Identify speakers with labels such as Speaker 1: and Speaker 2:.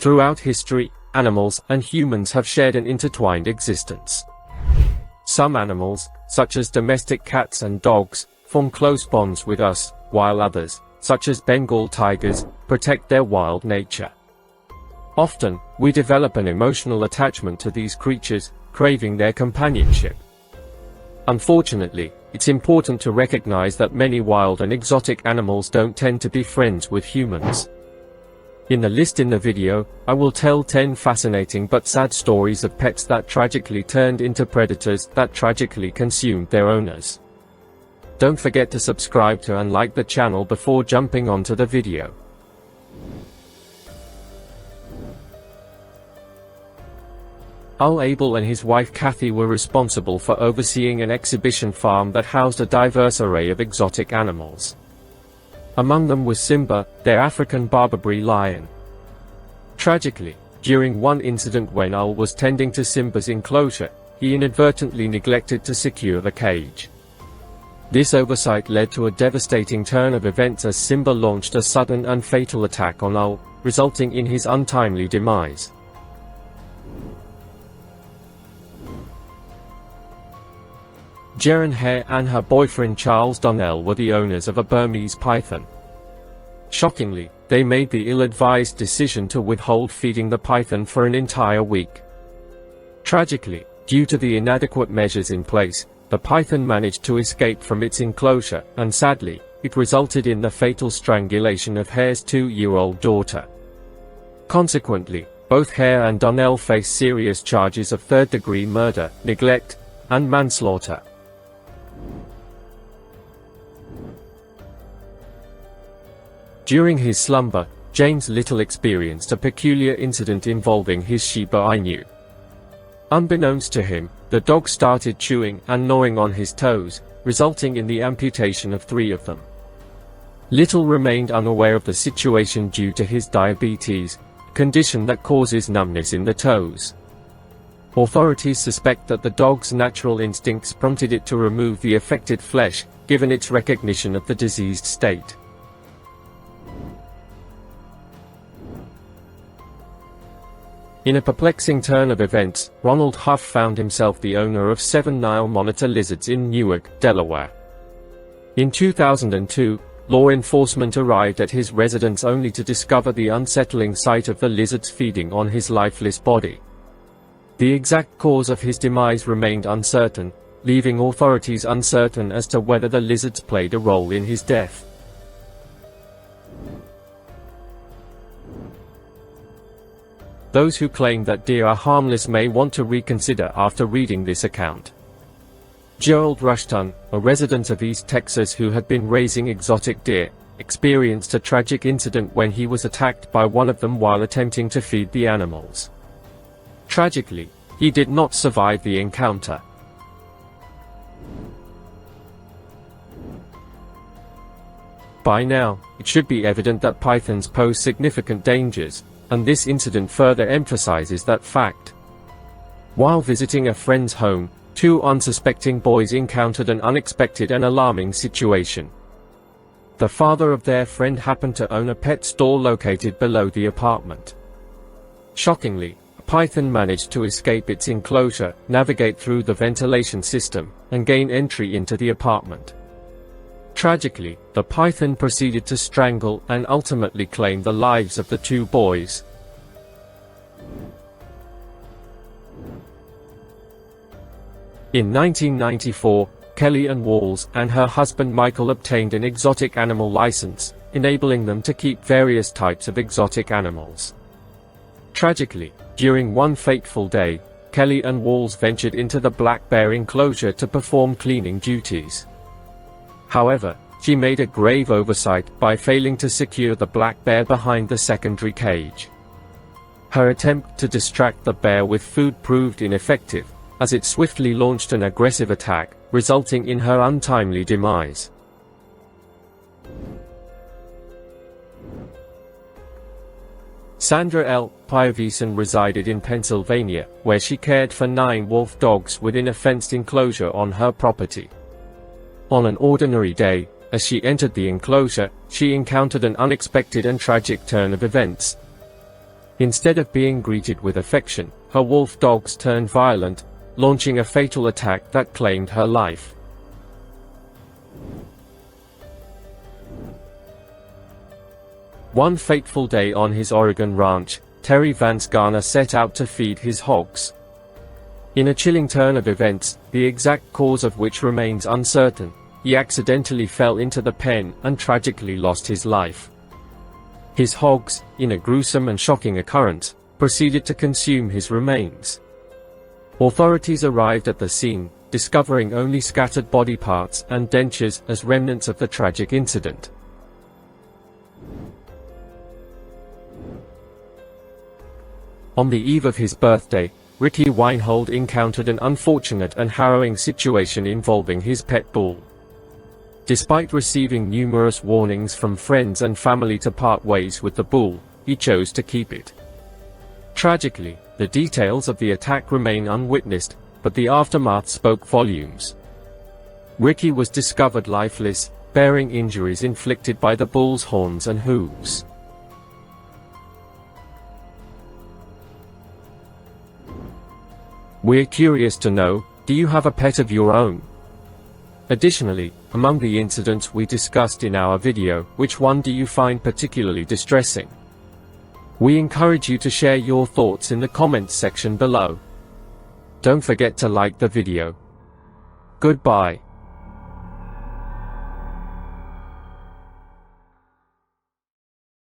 Speaker 1: Throughout history, animals and humans have shared an intertwined existence. Some animals, such as domestic cats and dogs, form close bonds with us, while others, such as Bengal tigers, protect their wild nature. Often, we develop an emotional attachment to these creatures, craving their companionship. Unfortunately, it's important to recognize that many wild and exotic animals don't tend to be friends with humans. In the list in the video, I will tell 10 fascinating but sad stories of pets that tragically turned into predators that tragically consumed their owners. Don't forget to subscribe to and like the channel before jumping onto the video. Abell and his wife Kathy were responsible for overseeing an exhibition farm that housed a diverse array of exotic animals. Among them was Simba, their African Barbary lion. Tragically, during one incident when Abell was tending to Simba's enclosure, he inadvertently neglected to secure the cage. This oversight led to a devastating turn of events as Simba launched a sudden and fatal attack on Abell, resulting in his untimely demise. Shaianna Hare and her boyfriend Charles Donnell were the owners of a Burmese python. Shockingly, they made the ill-advised decision to withhold feeding the python for an entire week. Tragically, due to the inadequate measures in place, the python managed to escape from its enclosure, and sadly, it resulted in the fatal strangulation of Hare's 2-year-old daughter. Consequently, both Hare and Donnell face serious charges of third-degree murder, neglect, and manslaughter. During his slumber, James Little experienced a peculiar incident involving his Shiba Inu. Unbeknownst to him, the dog started chewing and gnawing on his toes, resulting in the amputation of 3 of them. Little remained unaware of the situation due to his diabetes, a condition that causes numbness in the toes. Authorities suspect that the dog's natural instincts prompted it to remove the affected flesh, given its recognition of the diseased state. In a perplexing turn of events, Ronald Huff found himself the owner of 7 Nile monitor lizards in Newark, Delaware. In 2002, law enforcement arrived at his residence only to discover the unsettling sight of the lizards feeding on his lifeless body. The exact cause of his demise remained uncertain, leaving authorities uncertain as to whether the lizards played a role in his death. Those who claim that deer are harmless may want to reconsider after reading this account. Gerald Rushton, a resident of East Texas who had been raising exotic deer, experienced a tragic incident when he was attacked by one of them while attempting to feed the animals. Tragically, he did not survive the encounter. By now, it should be evident that pythons pose significant dangers, and this incident further emphasizes that fact. While visiting a friend's home, 2 unsuspecting boys encountered an unexpected and alarming situation. The father of their friend happened to own a pet store located below the apartment. Shockingly, a python managed to escape its enclosure, navigate through the ventilation system, and gain entry into the apartment. Tragically, the python proceeded to strangle and ultimately claim the lives of the 2 boys. In 1994, Ann Walz and her husband Michael obtained an exotic animal license, enabling them to keep various types of exotic animals. Tragically, during one fateful day, Ann Walz ventured into the black bear enclosure to perform cleaning duties. However, she made a grave oversight by failing to secure the black bear behind the secondary cage. Her attempt to distract the bear with food proved ineffective, as it swiftly launched an aggressive attack, resulting in her untimely demise. Sandra L. Piovesan resided in Pennsylvania, where she cared for 9 wolf dogs within a fenced enclosure on her property. On an ordinary day, as she entered the enclosure, she encountered an unexpected and tragic turn of events. Instead of being greeted with affection, her wolf dogs turned violent, launching a fatal attack that claimed her life. One fateful day on his Oregon ranch, Terry Vance Garner set out to feed his hogs. In a chilling turn of events, the exact cause of which remains uncertain, he accidentally fell into the pen and tragically lost his life. His hogs, in a gruesome and shocking occurrence, proceeded to consume his remains. Authorities arrived at the scene, discovering only scattered body parts and dentures as remnants of the tragic incident. On the eve of his birthday, Ricky Weinhold encountered an unfortunate and harrowing situation involving his pet bull. Despite receiving numerous warnings from friends and family to part ways with the bull, he chose to keep it. Tragically, the details of the attack remain unwitnessed, but the aftermath spoke volumes. Ricky was discovered lifeless, bearing injuries inflicted by the bull's horns and hooves. We're curious to know, do you have a pet of your own? Additionally, among the incidents we discussed in our video, which one do you find particularly distressing? We encourage you to share your thoughts in the comments section below. Don't forget to like the video. Goodbye.